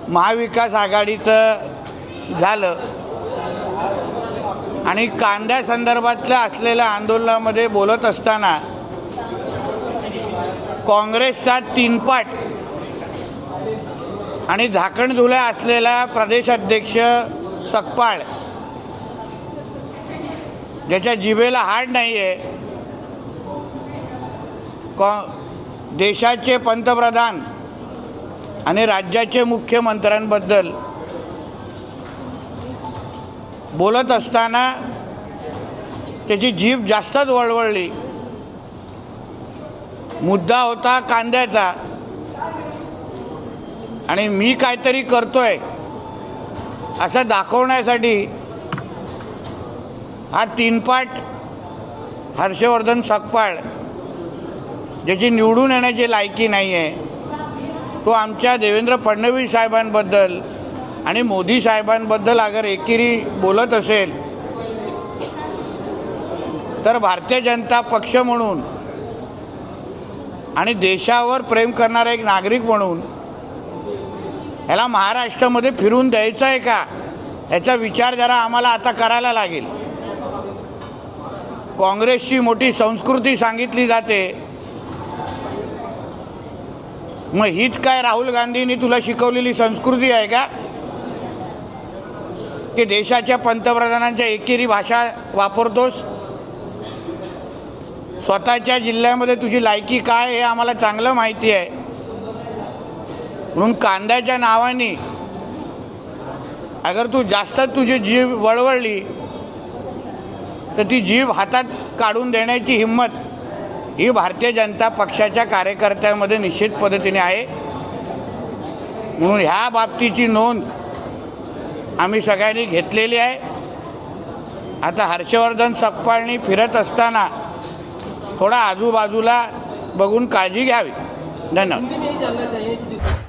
महाविकास आघाडीचं झालं आणि कांद्यासंदर्भातल्या असलेल्या आंदोलनामध्ये बोलत असताना काँग्रेसचा तीनपाट आणि झाकणझुल्या असलेला प्रदेशाध्यक्ष सकपाळ, ज्याच्या जिभेला हाड नाही आहे, देशाचे पंतप्रधान आणि राज्याचे मुख्यमंत्र्यांबद्दल बोलत असताना त्याची जीभ जास्तच वळवळली. मुद्दा होता कांद्याचा आणि मी काहीतरी करतोय असं दाखवण्यासाठी हा तीनपाट हर्षवर्धन सकपाळ, ज्याची निवडून येण्याची लायकी नाही आहे, तो आमच्या देवेंद्र फडणवीस साहेबांबद्दल आणि मोदी साहेबांबद्दल अगर एकेरी बोलत असेल तर भारतीय जनता पक्ष म्हणून आणि देशावर प्रेम करणारा एक नागरिक म्हणून ह्याला महाराष्ट्रामध्ये फिरून द्यायचं आहे का, याचा विचार जरा आम्हाला आता करायला लागेल. काँग्रेसची मोठी संस्कृती सांगितली जाते, मग हीच काय राहुल गांधींनी तुला शिकवलेली संस्कृती आहे का, की देशाच्या पंतप्रधानांच्या एकेरी भाषा वापरतोस? स्वतःच्या जिल्ह्यामध्ये तुझी लायकी काय हे आम्हाला चांगलं माहिती आहे. म्हणून कांद्याच्या नावाने अगर तू जास्त तुझी जीभ वळवळली तर ती जीभ हातात काढून देण्याची हिंमत ही भारतीय जनता पक्षाच्या कार्यकर्त्यांमध्ये निश्चित पद्धतीने आहे. म्हणून ह्या बाबतीची नोंद आम्ही सगळ्यांनी घेतलेली आहे. आता हर्षवर्धन सकपाळनी फिरत असताना थोडा आजूबाजूला बघून काळजी घ्यावी. धन्यवाद.